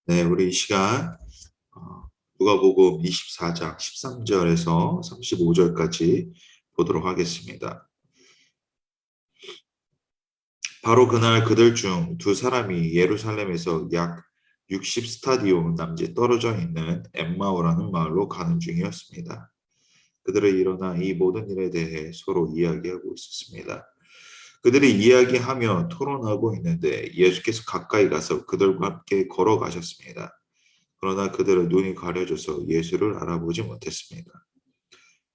네, 우리 이 시간 누가복음 24장 13절에서 35절까지 보도록 하겠습니다. 바로 그날 그들 중 두 사람이 예루살렘에서 약 60스타디온 남짓 떨어져 있는 엠마오라는 마을로 가는 중이었습니다. 그들은 일어나 이 모든 일에 대해 서로 이야기하고 있었습니다. 그들이 이야기하며 토론하고 있는데 예수께서 가까이 가서 그들과 함께 걸어가셨습니다. 그러나 그들의 눈이 가려져서 예수를 알아보지 못했습니다.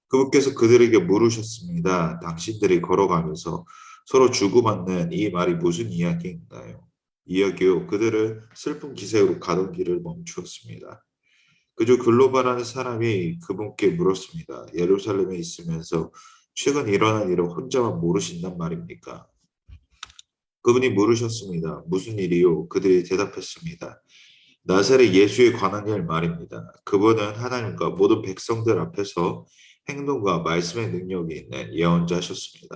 그분께서 그들에게 물으셨습니다. 당신들이 걸어가면서 서로 주고받는 이 말이 무슨 이야기인가요? 이야기요. 그들은 슬픈 기색으로 가던 길을 멈추었습니다. 그저 글로바라는 사람이 그분께 물었습니다. 예루살렘에 있으면서 최근 일어난 일을 혼자만 모르신단 말입니까? 그분이 물으셨습니다. 무슨 일이요? 그들이 대답했습니다. 나사렛 예수에 관한 일 말입니다. 그분은 하나님과 모든 백성들 앞에서 행동과 말씀의 능력이 있는 예언자셨습니다.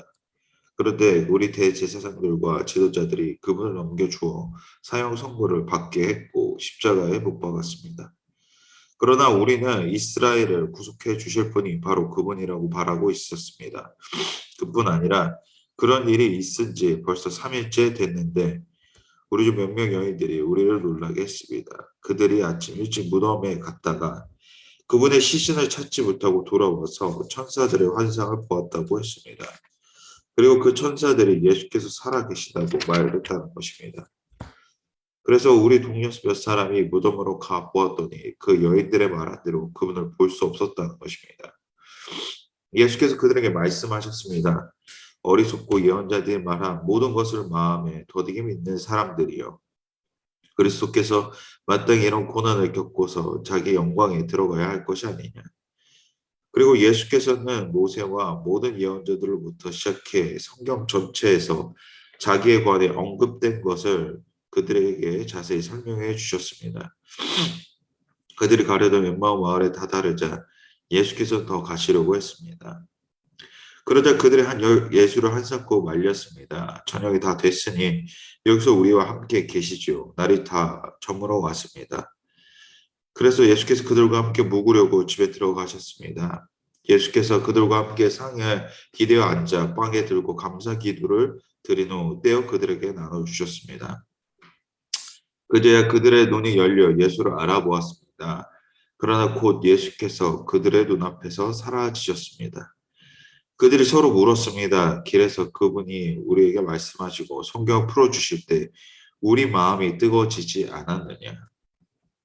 그런데 우리 대제사장들과 지도자들이 그분을 넘겨주어 사형 선고를 받게 했고 십자가에 못 박았습니다. 그러나 우리는 이스라엘을 구속해 주실 분이 바로 그분이라고 바라고 있었습니다. 그뿐 아니라 그런 일이 있은 지 벌써 3일째 됐는데 우리 중 몇 명 여인들이 우리를 놀라게 했습니다. 그들이 아침 일찍 무덤에 갔다가 그분의 시신을 찾지 못하고 돌아와서 천사들의 환상을 보았다고 했습니다. 그리고 그 천사들이 예수께서 살아계시다고 말을 했다는 것입니다. 그래서 우리 동료 몇 사람이 무덤으로 가 보았더니 그 여인들의 말한 대로 그분을 볼 수 없었다는 것입니다. 예수께서 그들에게 말씀하셨습니다. 어리석고 예언자들이 말한 모든 것을 마음에 더디게 믿는 사람들이여. 그리스도께서 마땅히 이런 고난을 겪고서 자기 영광에 들어가야 할 것이 아니냐. 그리고 예수께서는 모세와 모든 예언자들로부터 시작해 성경 전체에서 자기에 관해 언급된 것을 그들에게 자세히 설명해 주셨습니다. 그들이 가려던 엠마오 마을에 다다르자 예수께서 더 가시려고 했습니다. 그러자 그들이 예수를 한삼고 말렸습니다. 저녁이 다 됐으니 여기서 우리와 함께 계시죠. 날이 다 저물어 왔습니다. 그래서 예수께서 그들과 함께 묵으려고 집에 들어가셨습니다. 예수께서 그들과 함께 상에 기대어 앉아 빵에 들고 감사 기도를 드린 후 떼어 그들에게 나눠주셨습니다. 그제야 그들의 눈이 열려 예수를 알아보았습니다. 그러나 곧 예수께서 그들의 눈앞에서 사라지셨습니다. 그들이 서로 물었습니다. 길에서 그분이 우리에게 말씀하시고 성경 풀어주실 때 우리 마음이 뜨거워지지 않았느냐.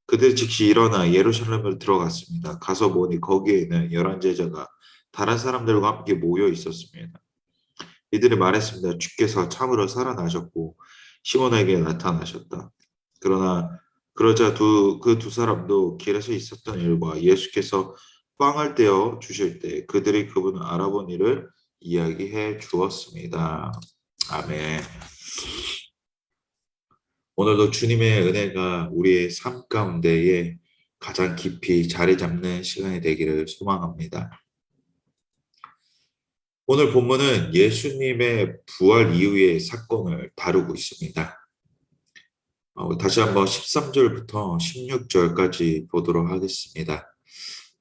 그들 즉시 일어나 예루살렘을 들어갔습니다. 가서 보니 거기에는 11제자가 다른 사람들과 함께 모여 있었습니다. 이들이 말했습니다. 주께서 참으로 살아나셨고 시몬에게 나타나셨다. 그러나 그러자 그 두 사람도 길에서 있었던 일과 예수께서 빵을 떼어 주실 때 그들이 그분을 알아본 일을 이야기해 주었습니다. 아멘. 오늘도 주님의 은혜가 우리의 삶 가운데에 가장 깊이 자리 잡는 시간이 되기를 소망합니다. 오늘 본문은 예수님의 부활 이후의 사건을 다루고 있습니다. 다시 한번 13절부터 16절까지 보도록 하겠습니다.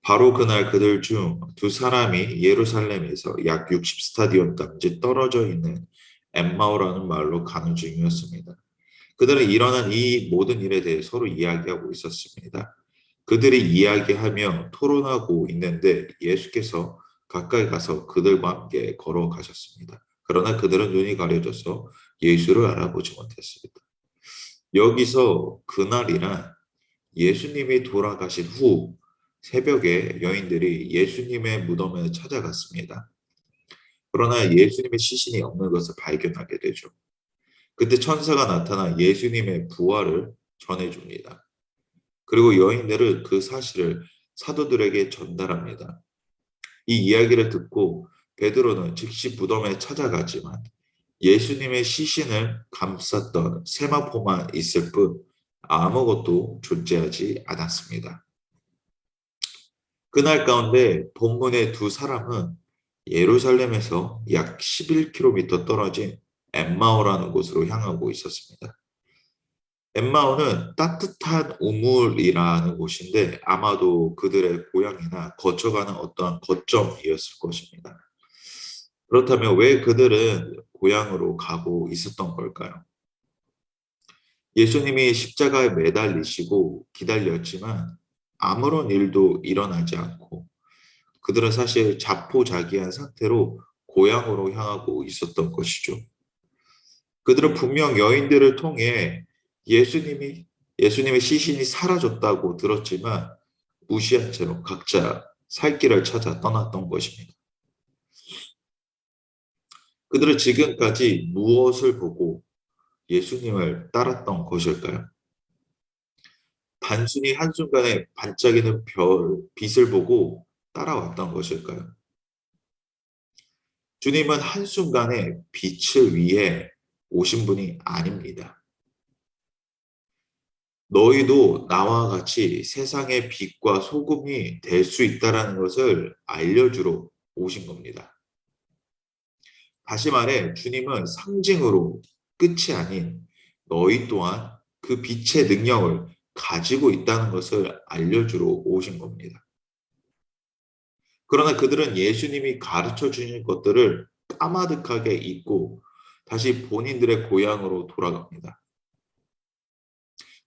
바로 그날 그들 중 두 사람이 예루살렘에서 약 60스타디온 값이 떨어져 있는 엠마오라는 마을로 가는 중이었습니다. 그들은 일어난 이 모든 일에 대해 서로 이야기하고 있었습니다. 그들이 이야기하며 토론하고 있는데 예수께서 가까이 가서 그들과 함께 걸어가셨습니다. 그러나 그들은 눈이 가려져서 예수를 알아보지 못했습니다. 여기서 그날이란 예수님이 돌아가신 후 새벽에 여인들이 예수님의 무덤에 찾아갔습니다. 그러나 예수님의 시신이 없는 것을 발견하게 되죠. 그때 천사가 나타나 예수님의 부활을 전해줍니다. 그리고 여인들은 그 사실을 사도들에게 전달합니다. 이 이야기를 듣고 베드로는 즉시 무덤에 찾아가지만 예수님의 시신을 감쌌던 세마포만 있을 뿐 아무것도 존재하지 않았습니다. 그날 가운데 본문의 두 사람은 예루살렘에서 약 11km 떨어진 엠마오라는 곳으로 향하고 있었습니다. 엠마오는 따뜻한 우물이라는 곳인데 아마도 그들의 고향이나 거쳐가는 어떠한 거점이었을 것입니다. 그렇다면 왜 그들은 고향으로 가고 있었던 걸까요? 예수님이 십자가에 매달리시고 기다렸지만 아무런 일도 일어나지 않고 그들은 사실 자포자기한 상태로 고향으로 향하고 있었던 것이죠. 그들은 분명 여인들을 통해 예수님이 예수님의 시신이 사라졌다고 들었지만 무시한 채로 각자 살 길을 찾아 떠났던 것입니다. 그들은 지금까지 무엇을 보고 예수님을 따랐던 것일까요? 단순히 한순간에 반짝이는 빛을 보고 따라왔던 것일까요? 주님은 한순간에 빛을 위해 오신 분이 아닙니다. 너희도 나와 같이 세상의 빛과 소금이 될 수 있다라는 것을 알려주러 오신 겁니다. 다시 말해 주님은 상징으로 끝이 아닌 너희 또한 그 빛의 능력을 가지고 있다는 것을 알려주러 오신 겁니다. 그러나 그들은 예수님이 가르쳐 주신 것들을 까마득하게 잊고 다시 본인들의 고향으로 돌아갑니다.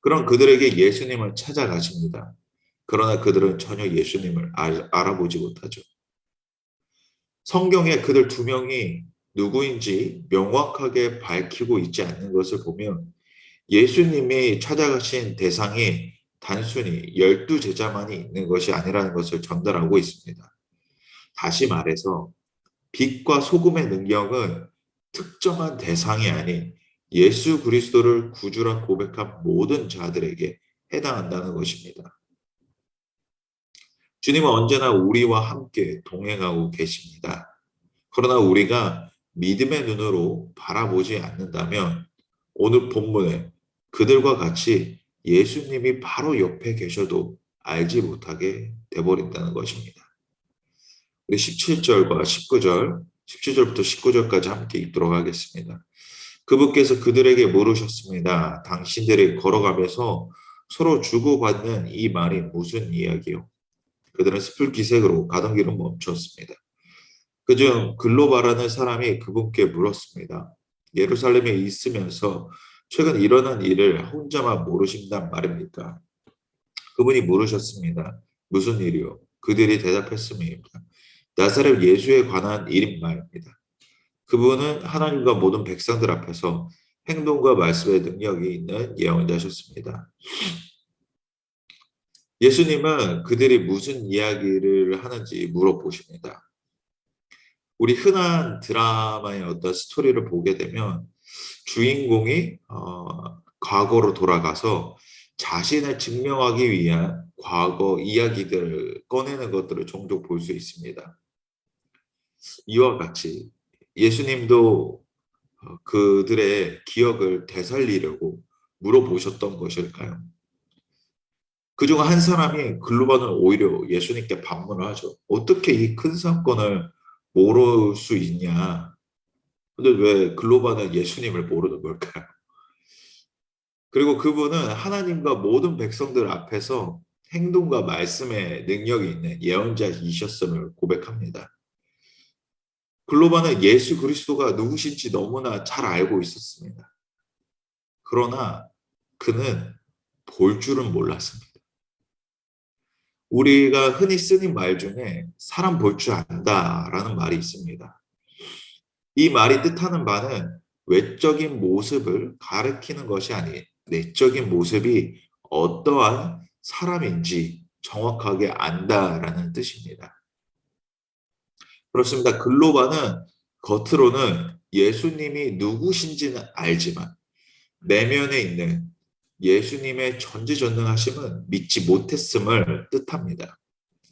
그런 그들에게 예수님을 찾아가십니다. 그러나 그들은 전혀 예수님을 알아보지 못하죠. 성경에 그들 두 명이 누구인지 명확하게 밝히고 있지 않는 것을 보면 예수님이 찾아가신 대상이 단순히 12제자만이 있는 것이 아니라는 것을 전달하고 있습니다. 다시 말해서 빛과 소금의 능력은 특정한 대상이 아닌 예수 그리스도를 구주라 고백한 모든 자들에게 해당한다는 것입니다. 주님은 언제나 우리와 함께 동행하고 계십니다. 그러나 우리가 믿음의 눈으로 바라보지 않는다면 오늘 본문에 그들과 같이 예수님이 바로 옆에 계셔도 알지 못하게 돼버린다는 것입니다. 우리 17절과 19절, 17절부터 19절까지 함께 읽도록 하겠습니다. 그분께서 그들에게 물으셨습니다. 당신들이 걸어가면서 서로 주고받는 이 말이 무슨 이야기요? 그들은 스풀 기색으로 가던 길을 멈췄습니다. 그중 글로바라는 사람이 그분께 물었습니다. 예루살렘에 있으면서 최근 일어난 일을 혼자만 모르신단 말입니까? 그분이 물으셨습니다. 무슨 일이요? 그들이 대답했습니다. 나사렛 예수에 관한 일인 말입니다. 그분은 하나님과 모든 백성들 앞에서 행동과 말씀의 능력이 있는 예언자셨습니다. 예수님은 그들이 무슨 이야기를 하는지 물어보십니다. 우리 흔한 드라마의 어떤 스토리를 보게 되면 주인공이 과거로 돌아가서 자신을 증명하기 위한 과거 이야기들을 꺼내는 것들을 종종 볼 수 있습니다. 이와 같이 예수님도 그들의 기억을 되살리려고 물어보셨던 것일까요? 그중 한 사람이 글로바는 오히려 예수님께 반문을 하죠. 어떻게 이 큰 사건을 모를 수 있냐? 근데 왜 글로바는 예수님을 모르는 걸까요? 그리고 그분은 하나님과 모든 백성들 앞에서 행동과 말씀의 능력이 있는 예언자이셨음을 고백합니다. 글로바는 예수 그리스도가 누구신지 너무나 잘 알고 있었습니다. 그러나 그는 볼 줄은 몰랐습니다. 우리가 흔히 쓰는 말 중에 사람 볼 줄 안다라는 말이 있습니다. 이 말이 뜻하는 바는 외적인 모습을 가리키는 것이 아닌 내적인 모습이 어떠한 사람인지 정확하게 안다라는 뜻입니다. 그렇습니다. 글로바는 겉으로는 예수님이 누구신지는 알지만 내면에 있는 예수님의 전지전능하심은 믿지 못했음을 뜻합니다.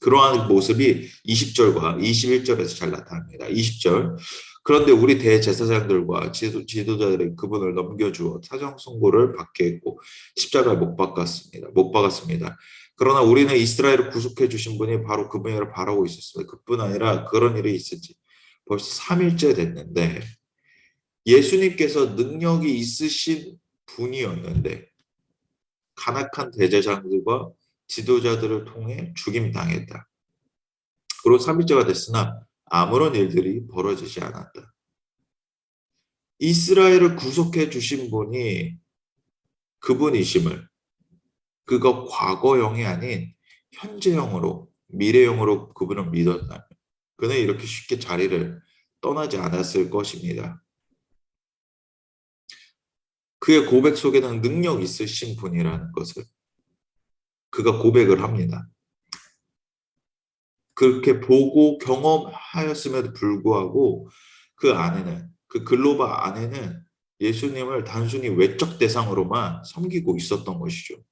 그러한 모습이 20절과 21절에서 잘 나타납니다. 20절. 그런데 우리 대제사장들과 지도자들이 그분을 넘겨주어 사형 선고를 받게 했고 십자가에 못 박았습니다. 못 박았습니다. 그러나 우리는 이스라엘을 구속해 주신 분이 바로 그분을 바라고 있었습니다. 그뿐 아니라 그런 일이 있은지 벌써 3일째 됐는데 예수님께서 능력이 있으신 분이었는데 간악한 대제사장들과 지도자들을 통해 죽임당했다. 그리고 3일째가 됐으나 아무런 일들이 벌어지지 않았다. 이스라엘을 구속해 주신 분이 그분이심을, 그거 과거형이 아닌 현재형으로, 미래형으로 그분을 믿었다면 그는 이렇게 쉽게 자리를 떠나지 않았을 것입니다. 그의 고백 속에는 능력 있으신 분이라는 것을 그가 고백을 합니다. 그렇게 보고 경험하였음에도 불구하고 그 안에는, 그 글로벌 안에는 예수님을 단순히 외적 대상으로만 섬기고 있었던 것이죠.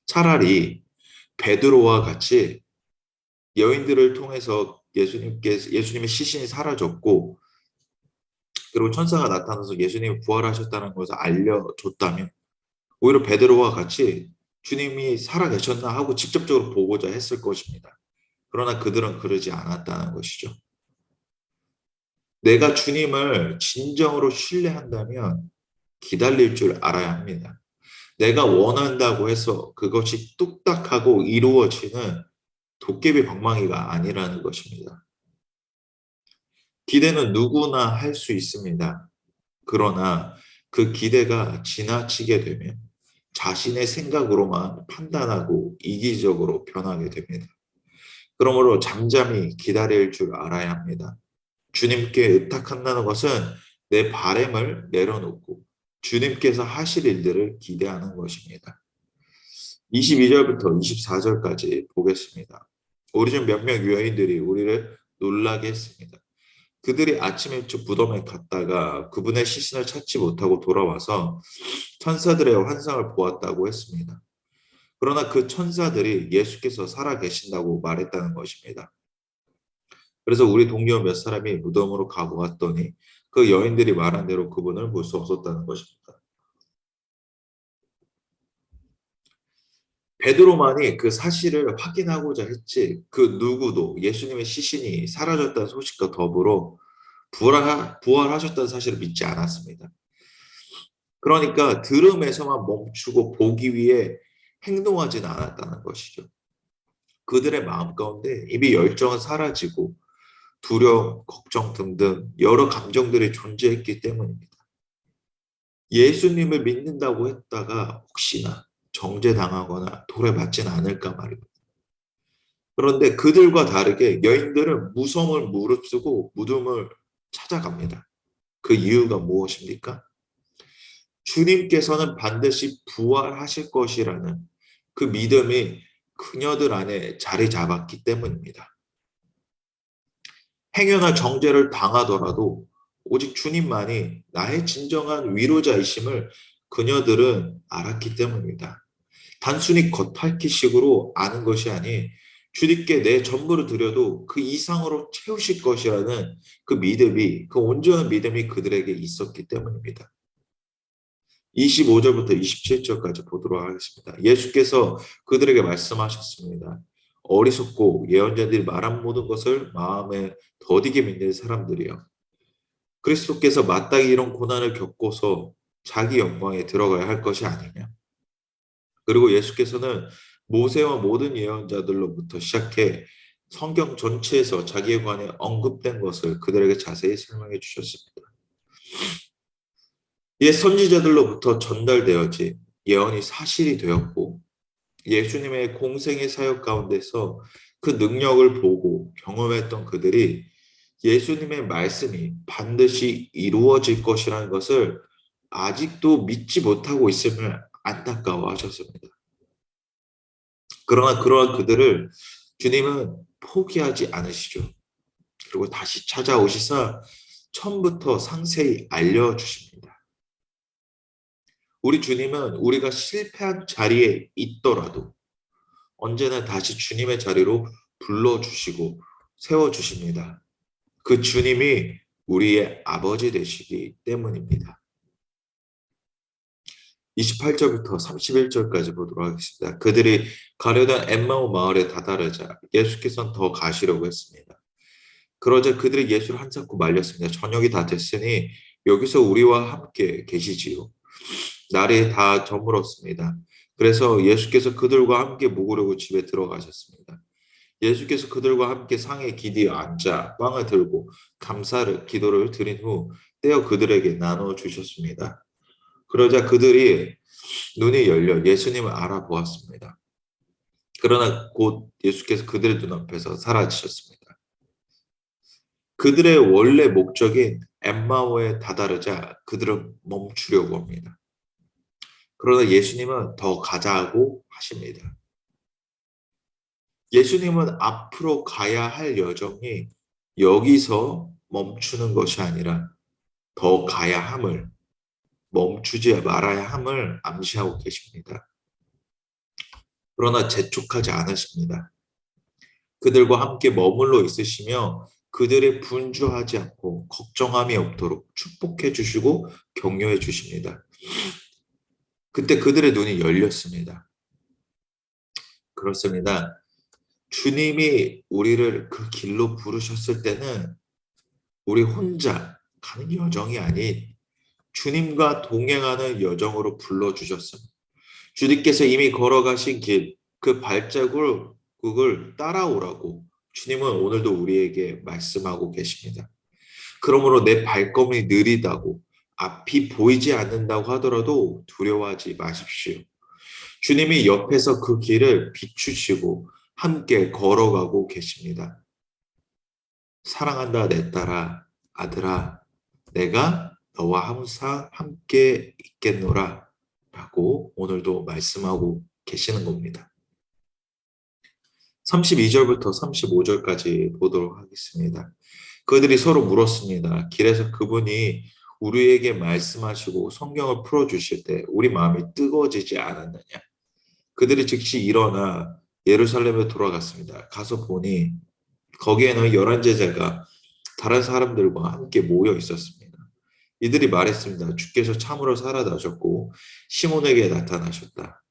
차라리 베드로와 같이 여인들을 통해서 예수님의 시신이 사라졌고, 그리고 천사가 나타나서 예수님이 부활하셨다는 것을 알려줬다면, 오히려 베드로와 같이 주님이 살아계셨나 하고 직접적으로 보고자 했을 것입니다. 그러나 그들은 그러지 않았다는 것이죠. 내가 주님을 진정으로 신뢰한다면 기다릴 줄 알아야 합니다. 내가 원한다고 해서 그것이 뚝딱하고 이루어지는 도깨비 방망이가 아니라는 것입니다. 기대는 누구나 할 수 있습니다. 그러나 그 기대가 지나치게 되면 자신의 생각으로만 판단하고 이기적으로 변하게 됩니다. 그러므로 잠잠히 기다릴 줄 알아야 합니다. 주님께 의탁한다는 것은 내 바램을 내려놓고 주님께서 하실 일들을 기대하는 것입니다. 22절부터 24절까지 보겠습니다. 우리 중 몇몇 유대인들이 우리를 놀라게 했습니다. 그들이 아침 일찍 무덤에 갔다가 그분의 시신을 찾지 못하고 돌아와서 천사들의 환상을 보았다고 했습니다. 그러나 그 천사들이 예수께서 살아계신다고 말했다는 것입니다. 그래서 우리 동료 몇 사람이 무덤으로 가보았더니 그 여인들이 말한 대로 그분을 볼 수 없었다는 것입니다. 베드로만이 그 사실을 확인하고자 했지 그 누구도 예수님의 시신이 사라졌다는 소식과 더불어 부활하셨다는 사실을 믿지 않았습니다. 그러니까 들음에서만 멈추고 보기 위해 행동하지는 않았다는 것이죠. 그들의 마음 가운데 이미 열정은 사라지고 두려움, 걱정 등등 여러 감정들이 존재했기 때문입니다. 예수님을 믿는다고 했다가 혹시나 정죄당하거나 돌에 맞지는 않을까 말입니다. 그런데 그들과 다르게 여인들은 무덤을 무릅쓰고 무덤을 찾아갑니다. 그 이유가 무엇입니까? 주님께서는 반드시 부활하실 것이라는 그 믿음이 그녀들 안에 자리 잡았기 때문입니다. 행여나 정죄를 당하더라도 오직 주님만이 나의 진정한 위로자이심을 그녀들은 알았기 때문입니다. 단순히 겉핥기식으로 아는 것이 아닌 주님께 내 전부를 드려도 그 이상으로 채우실 것이라는 그 믿음이, 그 온전한 믿음이 그들에게 있었기 때문입니다. 25절부터 27절까지 보도록 하겠습니다. 예수께서 그들에게 말씀하셨습니다. 어리석고 예언자들이 말한 모든 것을 마음에 더디게 믿는 사람들이여. 그리스도께서 마땅히 이런 고난을 겪고서 자기 영광에 들어가야 할 것이 아니냐. 그리고 예수께서는 모세와 모든 예언자들로부터 시작해 성경 전체에서 자기에 관해 언급된 것을 그들에게 자세히 설명해 주셨습니다. 옛 선지자들로부터 전달되어진 예언이 사실이 되었고 예수님의 공생의 사역 가운데서 그 능력을 보고 경험했던 그들이 예수님의 말씀이 반드시 이루어질 것이라는 것을 아직도 믿지 못하고 있음을 안타까워하셨습니다. 그러나 그러한 그들을 주님은 포기하지 않으시죠. 그리고 다시 찾아오시사 처음부터 상세히 알려주십니다. 우리 주님은 우리가 실패한 자리에 있더라도 언제나 다시 주님의 자리로 불러주시고 세워주십니다. 그 주님이 우리의 아버지 되시기 때문입니다. 28절부터 31절까지 보도록 하겠습니다. 그들이 가려던 엠마오 마을에 다다르자 예수께서는 더 가시려고 했습니다. 그러자 그들이 예수를 한사코 말렸습니다. 저녁이 다 됐으니 여기서 우리와 함께 계시지요. 날이 다 저물었습니다. 그래서 예수께서 그들과 함께 묵으려고 집에 들어가셨습니다. 예수께서 그들과 함께 상에 기디 앉아 빵을 들고 감사를 기도를 드린 후 떼어 그들에게 나눠 주셨습니다. 그러자 그들이 눈이 열려 예수님을 알아보았습니다. 그러나 곧 예수께서 그들의 눈앞에서 사라지셨습니다. 그들의 원래 목적인 엠마오에 다다르자 그들은 멈추려고 합니다. 그러나 예수님은 더 가자고 하십니다. 예수님은 앞으로 가야 할 여정이 여기서 멈추는 것이 아니라 더 가야 함을, 멈추지 말아야 함을 암시하고 계십니다. 그러나 재촉하지 않으십니다. 그들과 함께 머물러 있으시며 그들의 분주하지 않고 걱정함이 없도록 축복해 주시고 격려해 주십니다. 그때 그들의 눈이 열렸습니다. 그렇습니다. 주님이 우리를 그 길로 부르셨을 때는 우리 혼자 가는 여정이 아닌 주님과 동행하는 여정으로 불러주셨습니다. 주님께서 이미 걸어가신 길, 그 발자국을 따라오라고 주님은 오늘도 우리에게 말씀하고 계십니다. 그러므로 내 발걸음이 느리다고 앞이 보이지 않는다고 하더라도 두려워하지 마십시오. 주님이 옆에서 그 길을 비추시고 함께 걸어가고 계십니다. 사랑한다 내 딸아, 아들아, 내가 너와 항상 함께 있겠노라 라고 오늘도 말씀하고 계시는 겁니다. 32절부터 35절까지 보도록 하겠습니다. 그들이 서로 물었습니다. 길에서 그분이 우리에게 말씀하시고 성경을 풀어주실 때 우리 마음이 뜨거워지지 않았느냐. 그들이 즉시 일어나 예루살렘에 돌아갔습니다. 가서 보니 거기에는 11제자가 다른 사람들과 함께 모여 있었습니다. 이들이 말했습니다. 주께서 참으로 살아나셨고 시몬에게 나타나셨다.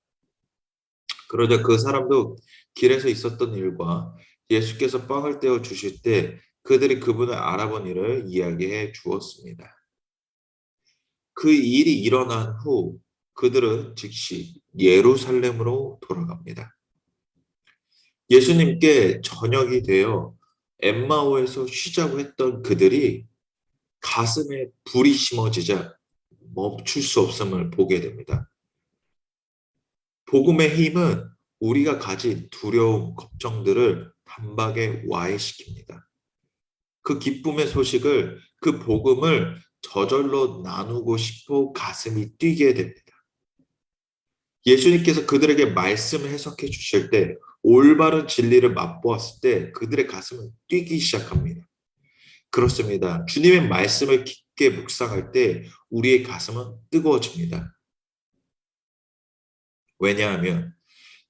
그러자 그 사람도 길에서 있었던 일과 예수께서 빵을 떼어 주실 때 그들이 그분을 알아본 일을 이야기해 주었습니다. 그 일이 일어난 후 그들은 즉시 예루살렘으로 돌아갑니다. 예수님께 저녁이 되어 엠마오에서 쉬자고 했던 그들이 가슴에 불이 심어지자 멈출 수 없음을 보게 됩니다. 복음의 힘은 우리가 가진 두려움, 걱정들을 단박에 와해시킵니다. 그 기쁨의 소식을, 그 복음을 저절로 나누고 싶어 가슴이 뛰게 됩니다. 예수님께서 그들에게 말씀을 해석해 주실 때 올바른 진리를 맛보았을 때 그들의 가슴은 뛰기 시작합니다. 그렇습니다. 주님의 말씀을 깊게 묵상할 때 우리의 가슴은 뜨거워집니다. 왜냐하면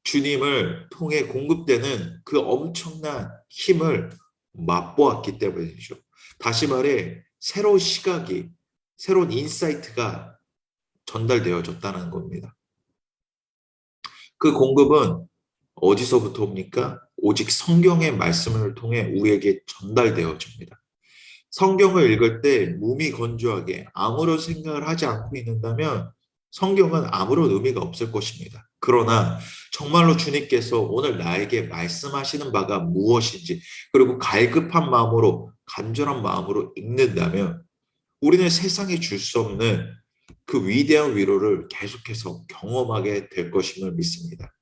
주님을 통해 공급되는 그 엄청난 힘을 맛보았기 때문이죠. 다시 말해 새로운 시각이, 새로운 인사이트가 전달되어졌다는 겁니다. 그 공급은 어디서부터 옵니까? 오직 성경의 말씀을 통해 우리에게 전달되어집니다. 성경을 읽을 때 몸이 건조하게 아무런 생각을 하지 않고 있는다면 성경은 아무런 의미가 없을 것입니다. 그러나 정말로 주님께서 오늘 나에게 말씀하시는 바가 무엇인지 그리고 갈급한 마음으로 간절한 마음으로 읽는다면 우리는 세상에 줄 수 없는 그 위대한 위로를 계속해서 경험하게 될 것임을 믿습니다.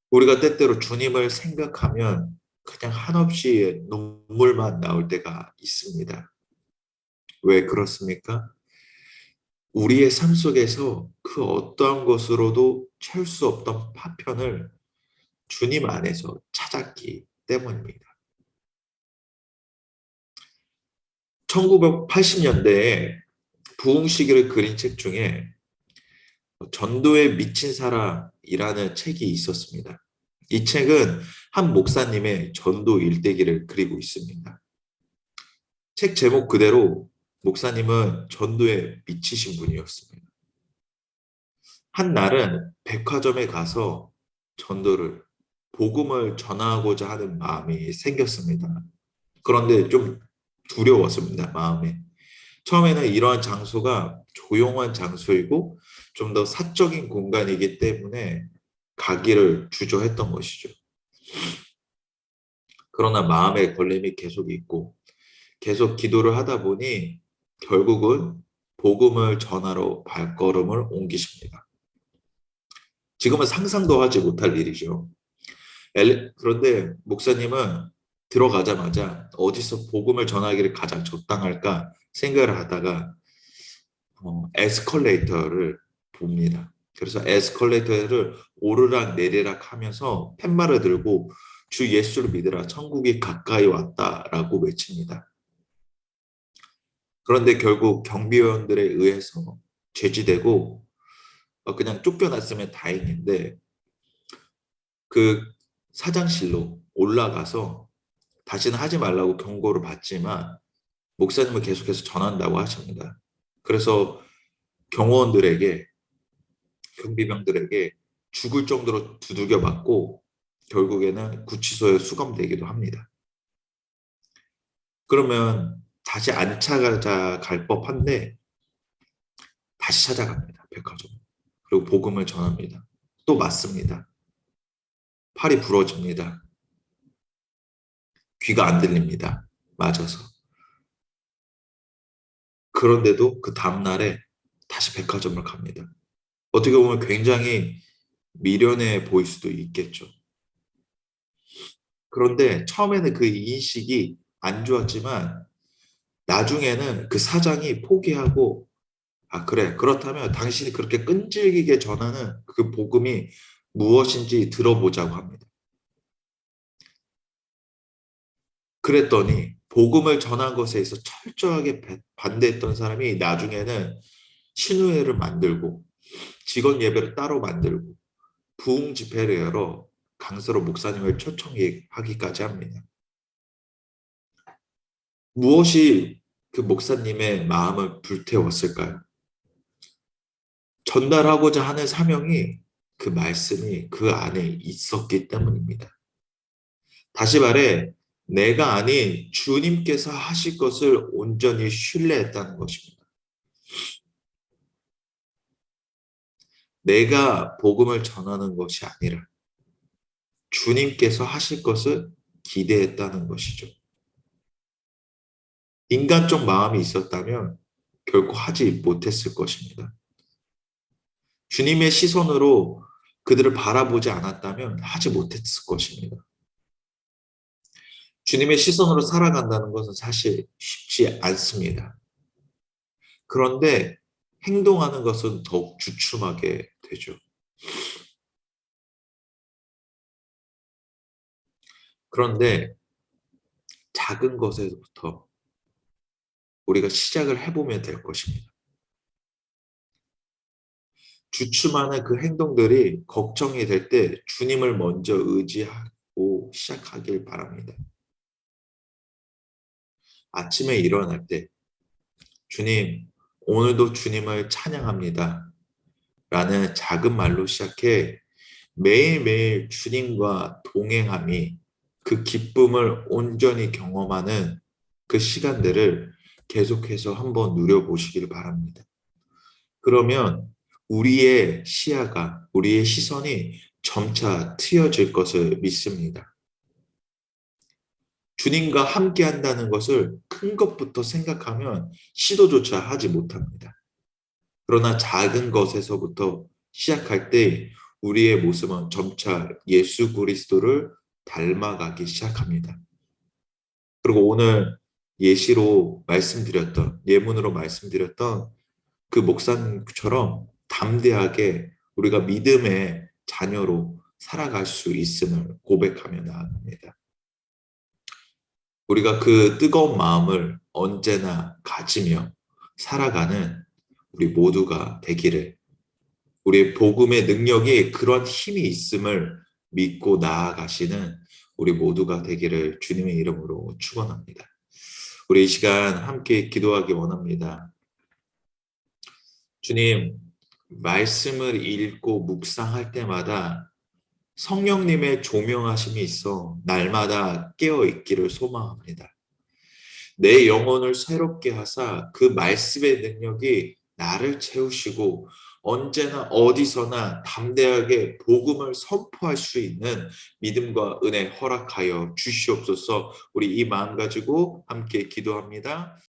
우리가 때때로 주님을 생각하면 그냥 한없이 눈물만 나올 때가 있습니다. 왜 그렇습니까? 우리의 삶 속에서 그 어떠한 것으로도 채울 수 없던 파편을 주님 안에서 찾았기 때문입니다. 1980년대에 부흥 시기를 그린 책 중에 전도에 미친 사람이라는 책이 있었습니다. 이 책은 한 목사님의 전도 일대기를 그리고 있습니다. 책 제목 그대로 목사님은 전도에 미치신 분이었습니다. 한 날은 백화점에 가서 복음을 전하고자 하는 마음이 생겼습니다. 그런데 좀 두려웠습니다, 마음에. 처음에는 이러한 장소가 조용한 장소이고 좀 더 사적인 공간이기 때문에 가기를 주저했던 것이죠. 그러나 마음의 걸림이 계속 있고 계속 기도를 하다 보니 결국은 복음을 전하러 발걸음을 옮기십니다. 지금은 상상도 하지 못할 일이죠. 그런데 목사님은 들어가자마자 어디서 복음을 전하기를 가장 적당할까 생각을 하다가 에스컬레이터를 봅니다. 그래서 에스컬레이터를 오르락 내리락 하면서 팻말을 들고 주 예수를 믿으라 천국이 가까이 왔다라고 외칩니다. 그런데 결국 경비원들에 의해서 제지되고 그냥 쫓겨났으면 다행인데 그 사장실로 올라가서 다시는 하지 말라고 경고를 받지만 목사님을 계속해서 전한다고 하십니다. 그래서 경호원들에게 경비병들에게 죽을 정도로 두들겨 맞고 결국에는 구치소에 수감되기도 합니다. 그러면 다시 안 찾아갈 법한데 다시 찾아갑니다. 백화점. 그리고 복음을 전합니다. 또 맞습니다. 팔이 부러집니다. 귀가 안 들립니다. 맞아서. 그런데도 그 다음날에 다시 백화점을 갑니다. 어떻게 보면 굉장히 미련해 보일 수도 있겠죠. 그런데 처음에는 그 인식이 안 좋았지만 나중에는 그 사장이 포기하고 그래. 그렇다면 당신이 그렇게 끈질기게 전하는 그 복음이 무엇인지 들어보자고 합니다. 그랬더니 복음을 전한 것에 있어 철저하게 반대했던 사람이 나중에는 신우회를 만들고 직원 예배를 따로 만들고 부흥 집회를 열어 강서로 목사님을 초청하기까지 합니다. 무엇이 그 목사님의 마음을 불태웠을까요? 전달하고자 하는 사명이 그 말씀이 그 안에 있었기 때문입니다. 다시 말해 내가 아닌 주님께서 하실 것을 온전히 신뢰했다는 것입니다. 내가 복음을 전하는 것이 아니라 주님께서 하실 것을 기대했다는 것이죠. 인간적 마음이 있었다면 결코 하지 못했을 것입니다. 주님의 시선으로 그들을 바라보지 않았다면 하지 못했을 것입니다. 주님의 시선으로 살아간다는 것은 사실 쉽지 않습니다. 그런데 행동하는 것은 더욱 주춤하게 되죠. 그런데 작은 것에서부터 우리가 시작을 해보면 될 것입니다. 주춤하는 그 행동들이 걱정이 될 때 주님을 먼저 의지하고 시작하길 바랍니다. 아침에 일어날 때 주님, 오늘도 주님을 찬양합니다. 라는 작은 말로 시작해 매일매일 주님과 동행함이 그 기쁨을 온전히 경험하는 그 시간들을 계속해서 한번 누려보시길 바랍니다. 그러면 우리의 시야가, 우리의 시선이 점차 트여질 것을 믿습니다. 주님과 함께 한다는 것을 큰 것부터 생각하면 시도조차 하지 못합니다. 그러나 작은 것에서부터 시작할 때 우리의 모습은 점차 예수 그리스도를 닮아가기 시작합니다. 그리고 오늘 예시로 말씀드렸던, 예문으로 말씀드렸던 그 목사님처럼 담대하게 우리가 믿음의 자녀로 살아갈 수 있음을 고백하며 나아갑니다. 우리가 그 뜨거운 마음을 언제나 가지며 살아가는 우리 모두가 되기를, 우리 복음의 능력이 그런 힘이 있음을 믿고 나아가시는 우리 모두가 되기를 주님의 이름으로 축원합니다. 우리 이 시간 함께 기도하기 원합니다. 주님, 말씀을 읽고 묵상할 때마다 성령님의 조명하심이 있어 날마다 깨어 있기를 소망합니다. 내 영혼을 새롭게 하사 그 말씀의 능력이 나를 채우시고 언제나 어디서나 담대하게 복음을 선포할 수 있는 믿음과 은혜 허락하여 주시옵소서. 우리 이 마음 가지고 함께 기도합니다.